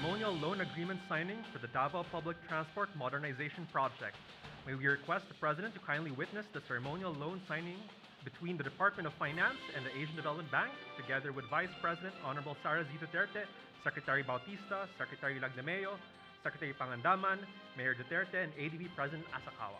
ceremonial loan agreement signing for the Davao Public Transport Modernization Project. May we request the President to kindly witness the ceremonial loan signing between the Department of Finance and the Asian Development Bank, together with Vice President Honorable Sara Z. Duterte, Secretary Bautista, Secretary Lagdameo, Secretary Pangandaman, Mayor Duterte, and ADB President Asakawa.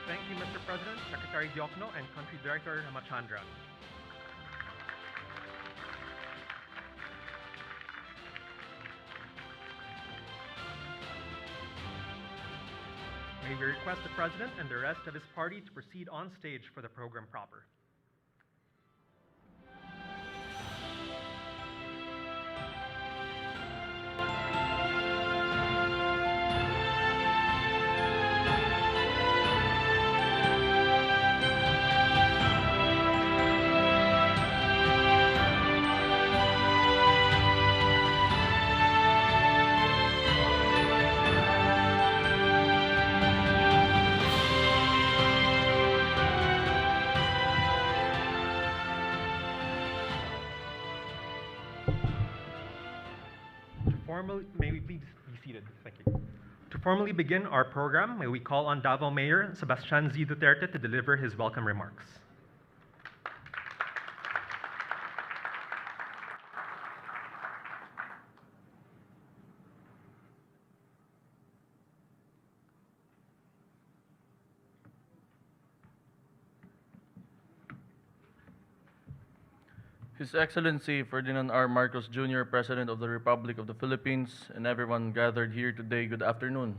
Thank you, Mr. President, Secretary Diokno, and Country Director Ramachandran. May we request the President and the rest of his party to proceed on stage for the program proper. May we please be seated? Thank you. To formally begin our program, may we call on Davao Mayor Sebastian Z. Duterte to deliver his welcome remarks. His Excellency Ferdinand R. Marcos Jr., President of the Republic of the Philippines, and everyone gathered here today, good afternoon.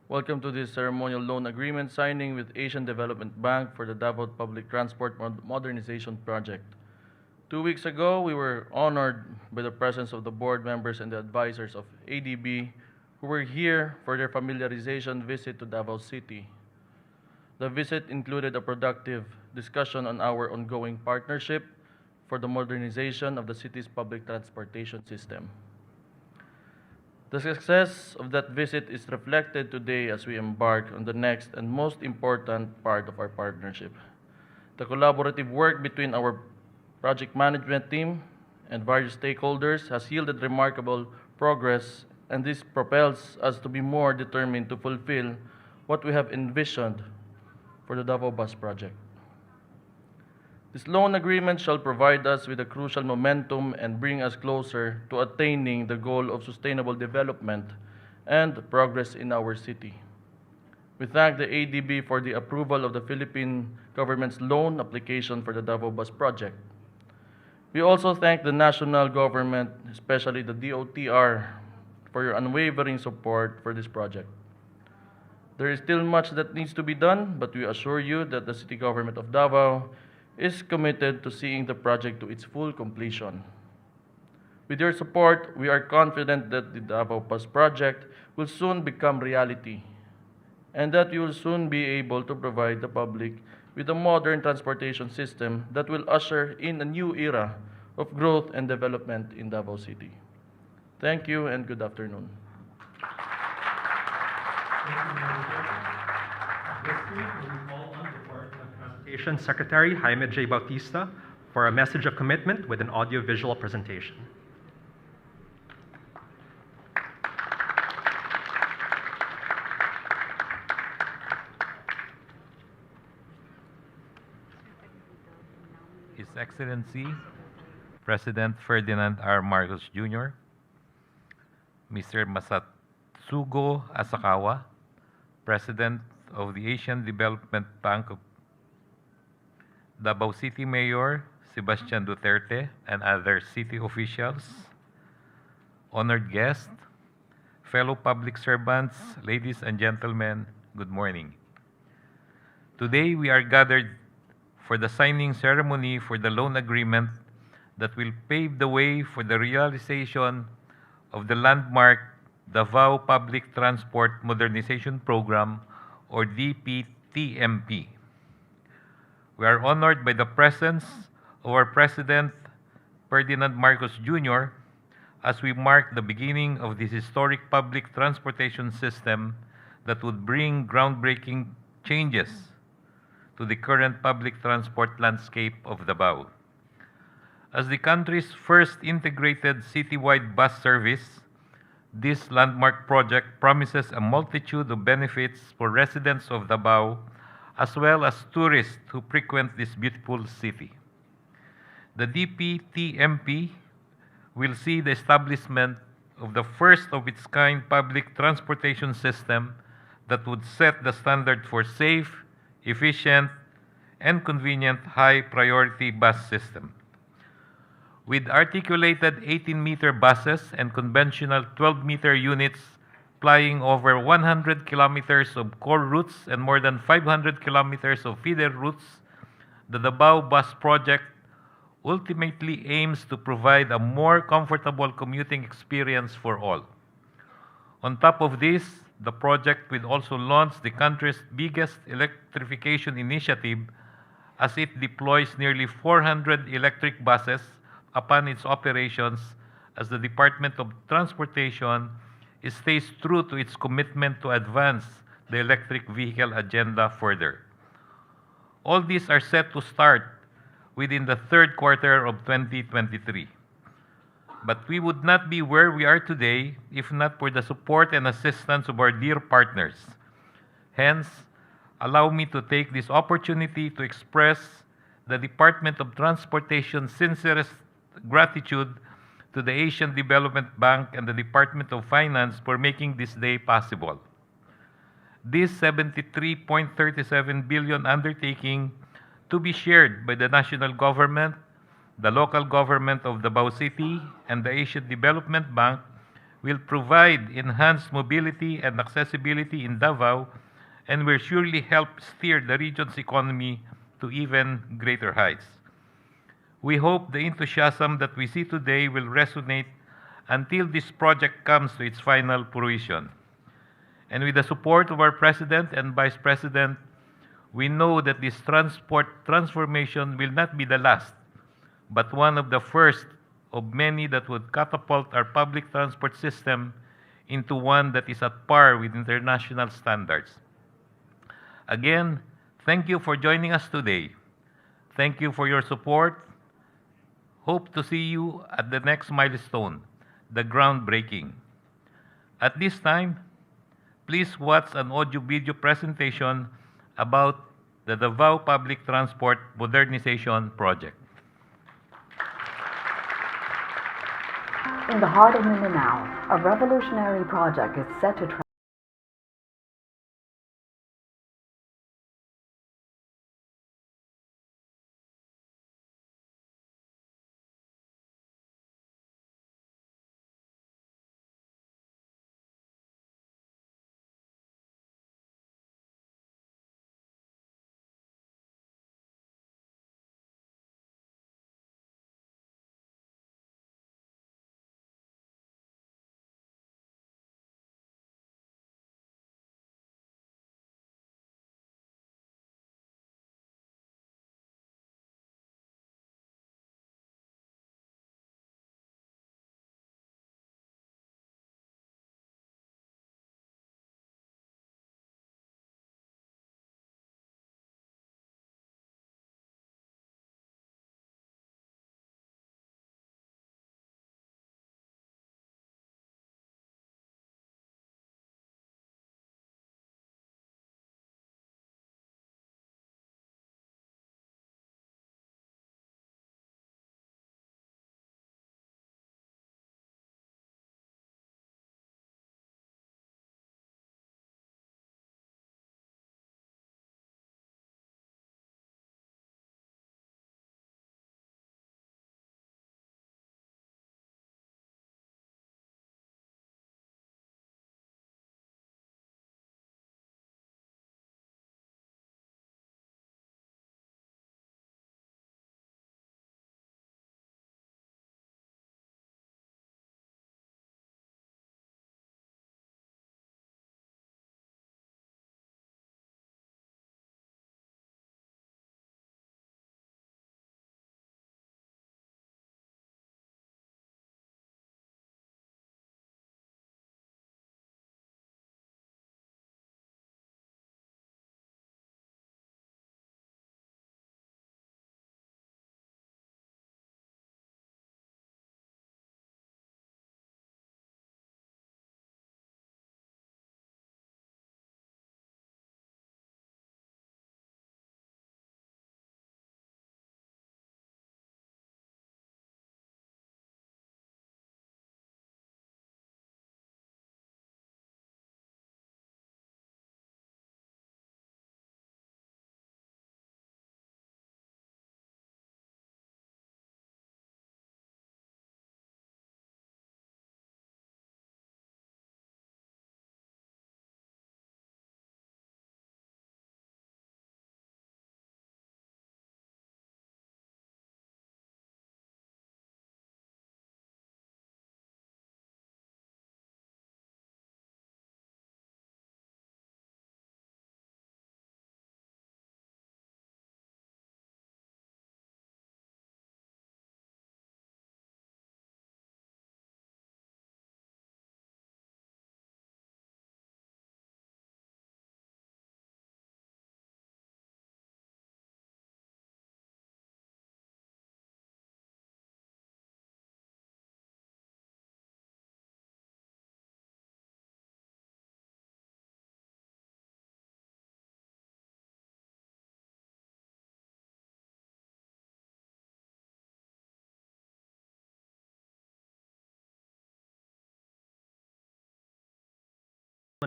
Welcome to this ceremonial loan agreement signing with Asian Development Bank for the Davao Public Transport Modernization Project. 2 weeks ago, we were honored by the presence of the board members and the advisors of ADB who were here for their familiarization visit to Davao City. The visit included a productive discussion on our ongoing partnership for the modernization of the city's public transportation system. The success of that visit is reflected today as we embark on the next and most important part of our partnership. The collaborative work between our project management team and various stakeholders has yielded remarkable progress, and this propels us to be more determined to fulfill what we have envisioned for the Davao Bus Project. This loan agreement shall provide us with a crucial momentum and bring us closer to attaining the goal of sustainable development and progress in our city. We thank the ADB for the approval of the Philippine government's loan application for the Davao Bus Project. We also thank the national government, especially the DOTR, for your unwavering support for this project. There is still much that needs to be done, but we assure you that the City Government of Davao is committed to seeing the project to its full completion. With your support, we are confident that the Davao Bus Project will soon become reality and that we will soon be able to provide the public with a modern transportation system that will usher in a new era of growth and development in Davao City. Thank you and good afternoon. Transportation Secretary Jaime J. Bautista for a message of commitment with an audio-visual presentation. His Excellency President Ferdinand R. Marcos Jr., Mr. Masatsugo Asakawa, President of the Asian Development Bank of Davao City Mayor Sebastian Duterte and other city officials, honored guests, fellow public servants, ladies and gentlemen, good morning. Today we are gathered for the signing ceremony for the loan agreement that will pave the way for the realization of the landmark Davao Public Transport Modernization Program, or DPTMP. We are honored by the presence of our President, Ferdinand Marcos Jr., as we mark the beginning of this historic public transportation system that would bring groundbreaking changes to the current public transport landscape of Davao. As the country's first integrated citywide bus service, this landmark project promises a multitude of benefits for residents of Davao as well as tourists who frequent this beautiful city. The DPTMP will see the establishment of the first of its kind public transportation system that would set the standard for safe, efficient, and convenient high priority bus system. With articulated 18-meter buses and conventional 12-meter units plying over 100 kilometers of core routes and more than 500 kilometers of feeder routes, the Davao Bus Project ultimately aims to provide a more comfortable commuting experience for all. On top of this, the project will also launch the country's biggest electrification initiative as it deploys nearly 400 electric buses upon its operations as the Department of Transportation stays true to its commitment to advance the electric vehicle agenda further. All these are set to start within the third quarter of 2023. But we would not be where we are today if not for the support and assistance of our dear partners. Hence, allow me to take this opportunity to express the Department of Transportation's sincerest gratitude to the Asian Development Bank and the Department of Finance for making this day possible. This 73.37 billion undertaking to be shared by the national government, the local government of Davao City, and the Asian Development Bank will provide enhanced mobility and accessibility in Davao and will surely help steer the region's economy to even greater heights. We hope the enthusiasm that we see today will resonate until this project comes to its final fruition. And with the support of our President and Vice President, we know that this transport transformation will not be the last, but one of the first of many that would catapult our public transport system into one that is at par with international standards. Again, thank you for joining us today. Thank you for your support. Hope to see you at the next milestone, the groundbreaking. At this time, please watch an audio-video presentation about the Davao Public Transport Modernization Project. In the heart of Mindanao, a revolutionary project is set to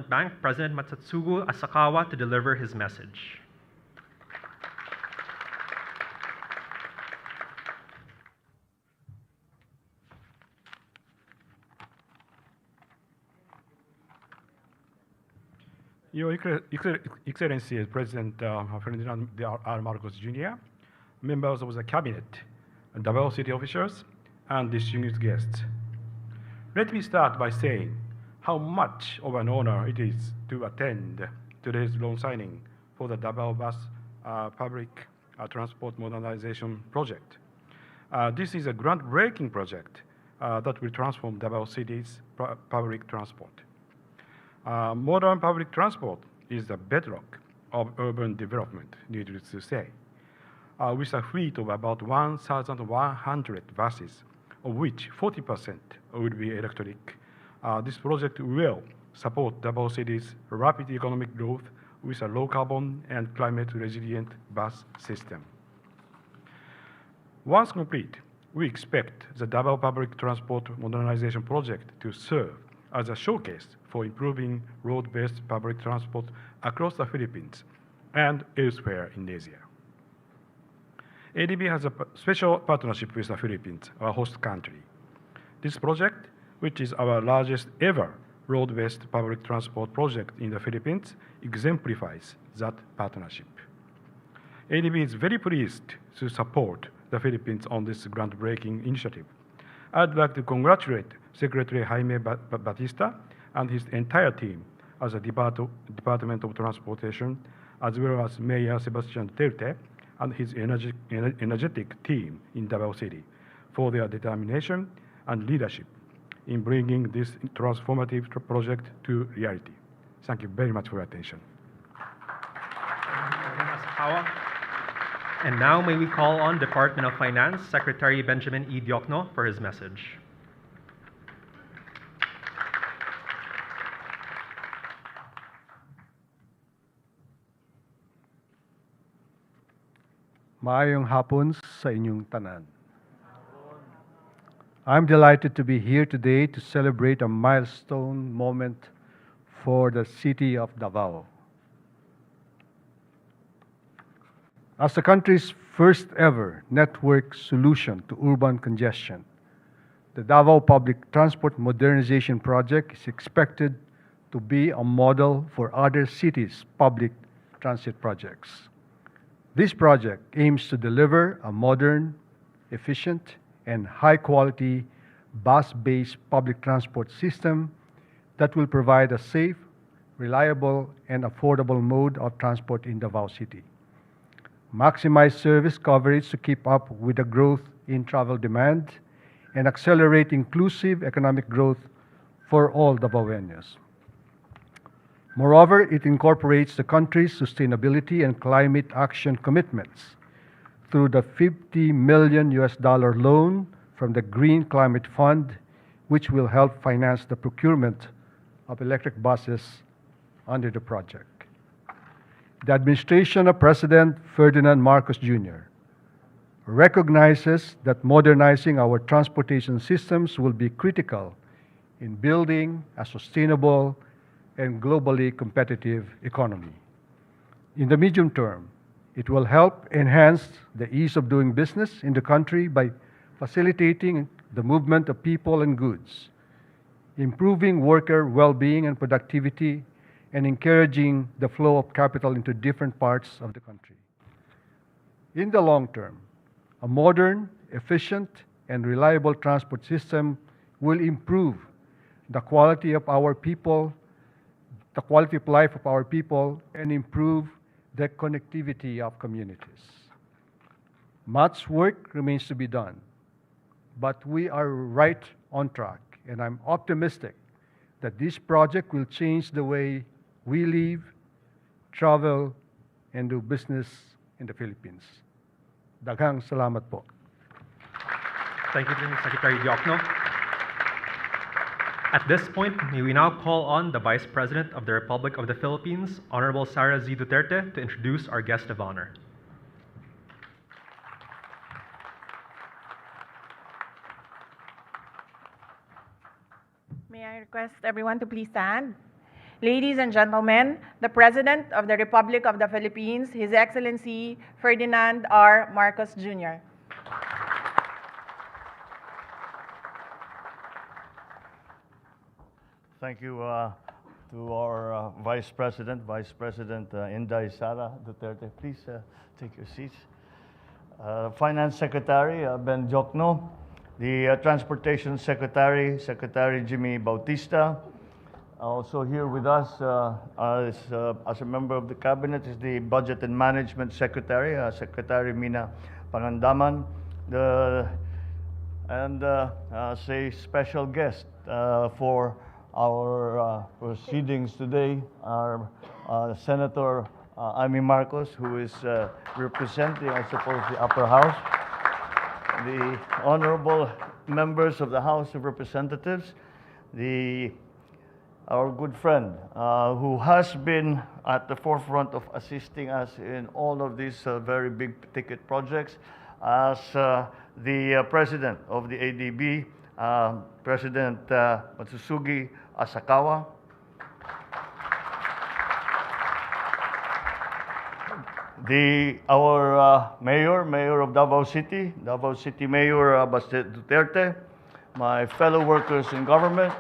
Bank President Masatsugu Asakawa to deliver his message. Your Excellency, President Ferdinand R. Marcos Jr., members of the Cabinet, Davao City officials, and distinguished guests. Let me start by saying how much of an honor it is to attend today's loan signing for the Davao Bus Public Transport Modernization Project. This is a groundbreaking project that will transform Davao City's public transport. Modern public transport is the bedrock of urban development, needless to say. With a fleet of about 1,100 buses, of which 40% will be electric, this project will support Davao City's rapid economic growth with a low-carbon and climate-resilient bus system. Once complete, we expect the Davao Public Transport Modernization Project to serve as a showcase for improving road-based public transport across the Philippines and elsewhere in Asia. ADB has a special partnership with the Philippines, our host country. This project, which is our largest ever road-based public transport project in the Philippines, exemplifies that partnership. ADB is very pleased to support the Philippines on this groundbreaking initiative. I'd like to congratulate Secretary Jaime Batista and his entire team as a Department of Transportation, as well as Mayor Sebastian Duterte and his energetic team in Davao City for their determination and leadership in bringing this transformative project to reality. Thank you very much for your attention. And now may we call on Department of Finance Secretary Benjamin E. Diokno for his message. Maayong hapon sa inyong tanan. I'm delighted to be here today to celebrate a milestone moment for the city of Davao. As the country's first ever network solution to urban congestion, the Davao Public Transport Modernization Project is expected to be a model for other cities' public transit projects. This project aims to deliver a modern, efficient, and high-quality bus-based public transport system that will provide a safe, reliable, and affordable mode of transport in Davao City. Maximize service coverage to keep up with the growth in travel demand and accelerate inclusive economic growth for all Davaoenos. Moreover, it incorporates the country's sustainability and climate action commitments through the $50 million loan from the Green Climate Fund, which will help finance the procurement of electric buses under the project. The administration of President Ferdinand Marcos Jr. recognizes that modernizing our transportation systems will be critical in building a sustainable and globally competitive economy. In the medium term, it will help enhance the ease of doing business in the country by facilitating the movement of people and goods, improving worker well-being and productivity, and encouraging the flow of capital into different parts of the country. In the long term, a modern, efficient, and reliable transport system will improve the quality of our people, the quality of life of our people, and improve the connectivity of communities. Much work remains to be done, but we are right on track, and I'm optimistic that this project will change the way we live, travel, and do business in the Philippines. Daghang salamat po. Thank you, Secretary Diokno. At this point, may we now call on the Vice President of the Republic of the Philippines, Honorable Sara Z. Duterte, to introduce our guest of honor. May I request everyone to please stand? Ladies and gentlemen, the President of the Republic of the Philippines, His Excellency Ferdinand R. Marcos Jr. Thank you to our Vice President, Inday Sara Duterte. Please take your seats. Finance Secretary Ben Jokno, the Transportation Secretary, Secretary Jimmy Bautista. Also here with us as a member of the Cabinet is the Budget and Management Secretary, Secretary Mina Pangandaman, and say special guest for our proceedings today, our Senator Amy Marcos, who is representing, I suppose, the upper house, the honorable members of the House of Representatives, our good friend who has been at the forefront of assisting us in all of these very big ticket projects as the president of the ADB, President Matsusugi Asakawa. Our mayor of Davao City Mayor Baste Duterte, my fellow workers in government,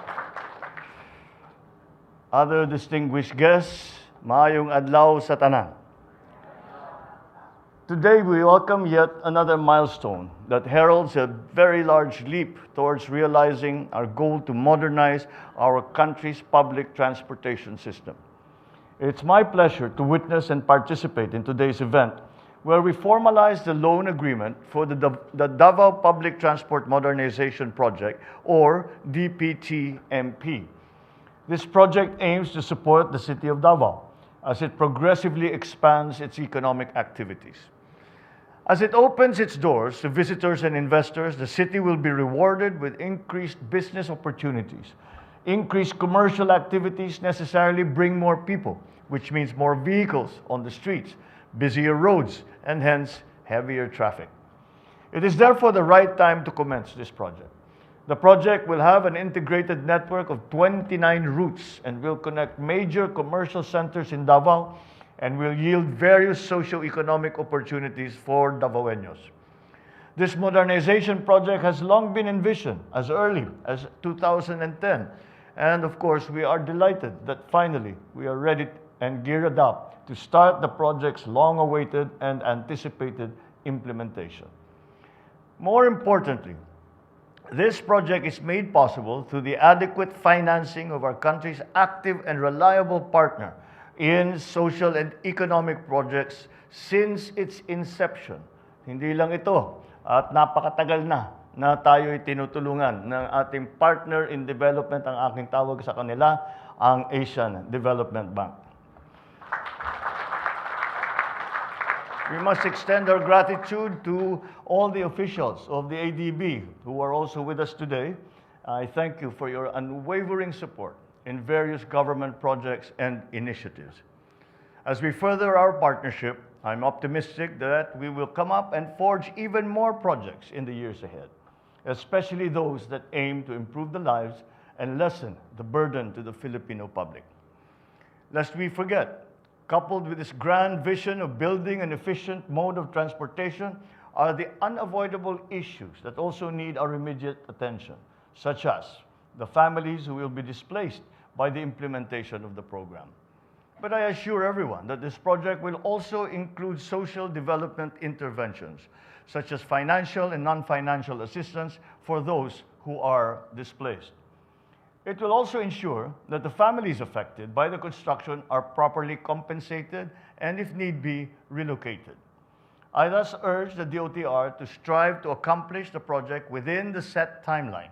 other distinguished guests, maayong adlaw sa tanan. Today we welcome yet another milestone that heralds a very large leap towards realizing our goal to modernize our country's public transportation system. It's my pleasure to witness and participate in today's event where we formalize the loan agreement for the Davao Public Transport Modernization Project, or DPTMP. This project aims to support the city of Davao as it progressively expands its economic activities. As it opens its doors to visitors and investors, the city will be rewarded with increased business opportunities. Increased commercial activities necessarily bring more people, which means more vehicles on the streets, busier roads, and hence heavier traffic. It is therefore the right time to commence this project. The project will have an integrated network of 29 routes and will connect major commercial centers in Davao and will yield various socio-economic opportunities for Davaoenos. This modernization project has long been envisioned as early as 2010, and of course we are delighted that finally we are ready and geared up to start the project's long-awaited and anticipated implementation. More importantly, this project is made possible through the adequate financing of our country's active and reliable partner in social and economic projects since its inception. Hindi lang ito, at napakatagal na tayo'y tinutulungan ng ating partner in development, ang aking tawag sa kanila, ang Asian Development Bank. We must extend our gratitude to all the officials of the ADB who are also with us today. I thank you for your unwavering support in various government projects and initiatives. As we further our partnership, I'm optimistic that we will come up and forge even more projects in the years ahead, especially those that aim to improve the lives and lessen the burden to the Filipino public. Lest we forget, coupled with this grand vision of building an efficient mode of transportation are the unavoidable issues that also need our immediate attention, such as the families who will be displaced by the implementation of the program. But I assure everyone that this project will also include social development interventions, such as financial and non-financial assistance for those who are displaced. It will also ensure that the families affected by the construction are properly compensated and, if need be, relocated. I thus urge the DOTR to strive to accomplish the project within the set timeline,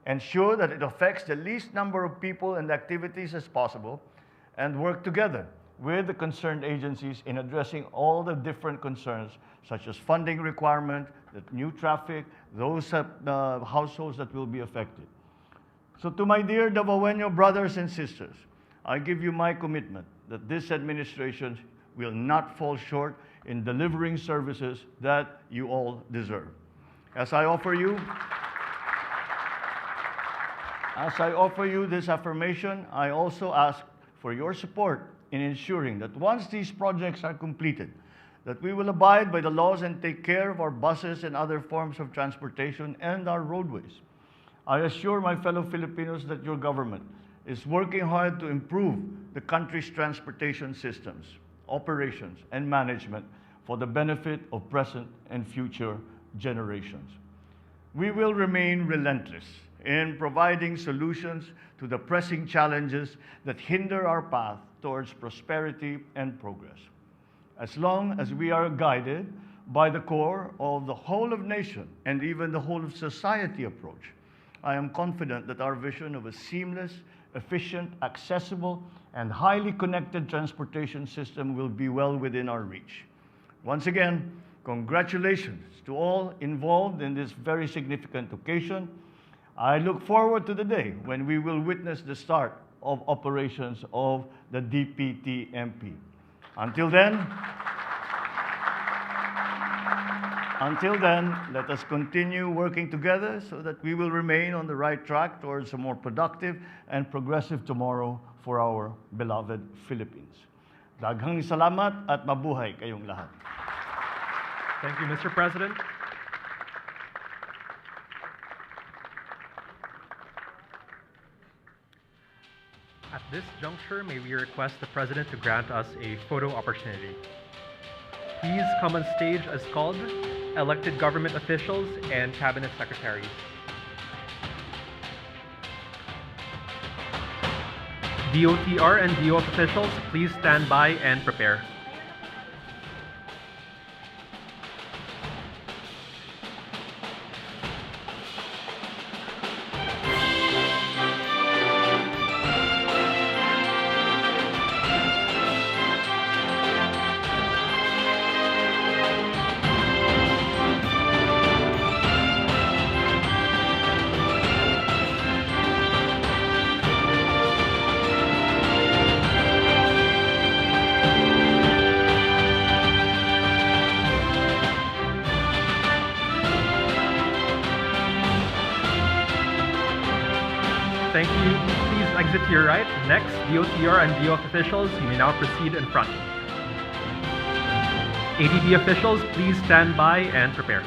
ensure that it affects the least number of people and activities as possible, and work together with the concerned agencies in addressing all the different concerns, such as funding requirement, the new traffic, those households that will be affected. So to my dear Davaoeno brothers and sisters, I give you my commitment that this administration will not fall short in delivering services that you all deserve. As I offer you this affirmation, I also ask for your support in ensuring that once these projects are completed, that we will abide by the laws and take care of our buses and other forms of transportation and our roadways. I assure my fellow Filipinos that your government is working hard to improve the country's transportation systems, operations, and management for the benefit of present and future generations. We will remain relentless in providing solutions to the pressing challenges that hinder our path towards prosperity and progress. As long as we are guided by the core of the whole of nation and even the whole of society approach, I am confident that our vision of a seamless, efficient, accessible, and highly connected transportation system will be well within our reach. Once again, congratulations to all involved in this very significant occasion. I look forward to the day when we will witness the start of operations of the DPTMP. Until then, let us continue working together so that we will remain on the right track towards a more productive and progressive tomorrow for our beloved Philippines. Daghang salamat at mabuhay kayong lahat. Thank you, Mr. President. At this juncture, may we request the President to grant us a photo opportunity. Please come on stage as called, elected government officials and cabinet secretaries. DOTR and DOF officials, please stand by and prepare. Thank you. Please exit to your right. Next, DOTR and DOF officials, you may now proceed in front. ADB officials, please stand by and prepare.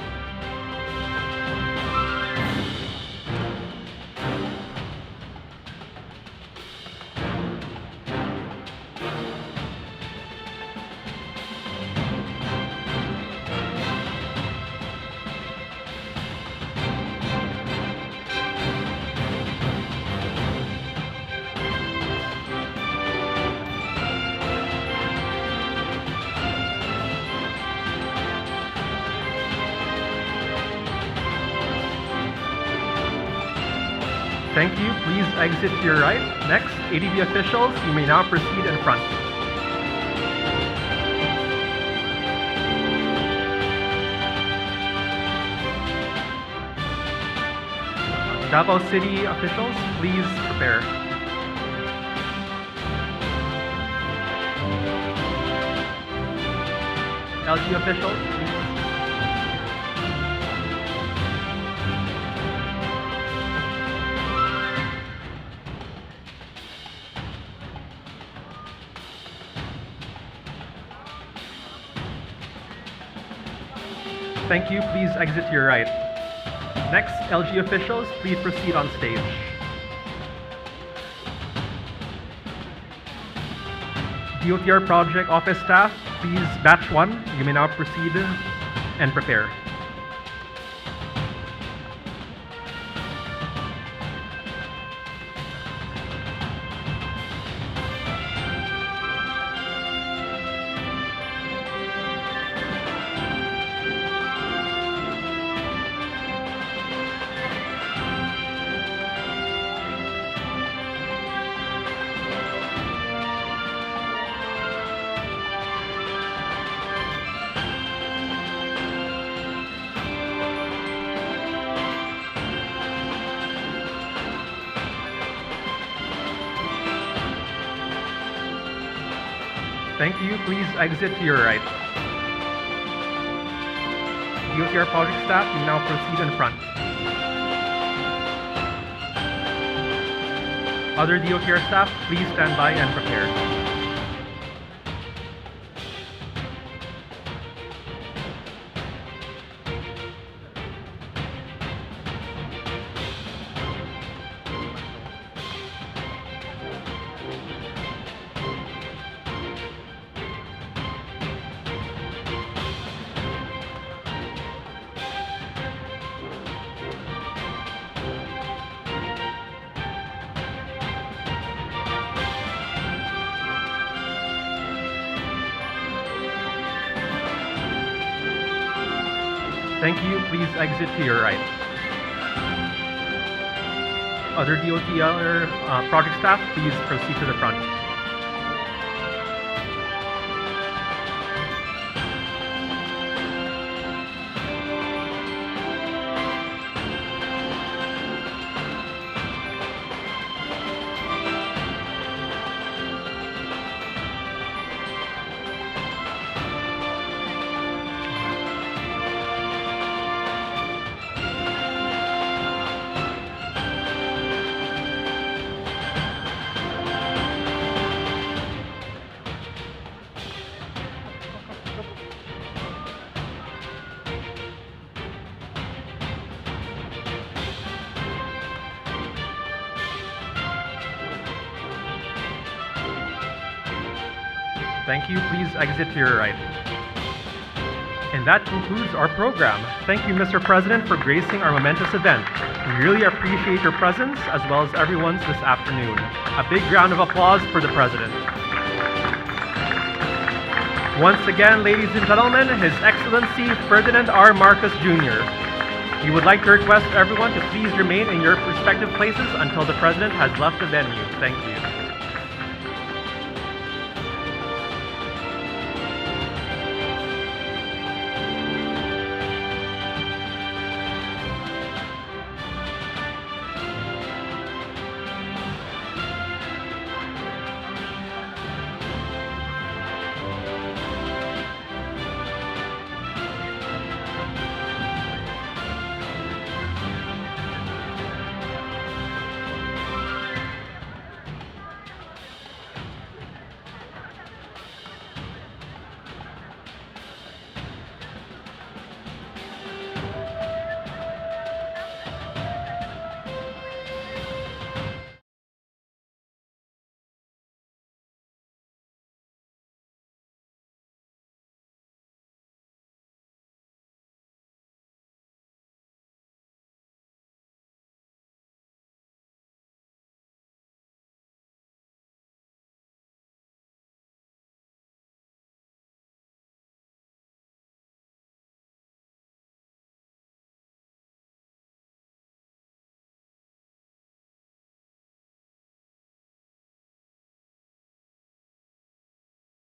Thank you. Please exit to your right. Next, ADB officials, you may now proceed in front. Davao City officials, please prepare. LG officials, please. Thank you. Please exit to your right. Next, LG officials, please proceed on stage. DOTR project office staff, please batch 1. You may now proceed and prepare. Thank you. Please exit to your right. DOTR project staff, you now proceed in front. Other DOTR staff, please stand by and prepare. Thank you. Please exit to your right. Other DOTR project staff, please proceed to the front. Thank you. Please exit to your right. And that concludes our program. Thank you, Mr. President, for gracing our momentous event. We really appreciate your presence as well as everyone's this afternoon. A big round of applause for the President. Once again, ladies and gentlemen, His Excellency Ferdinand R. Marcos Jr. We would like to request everyone to please remain in your respective places until the President has left the venue. Thank you.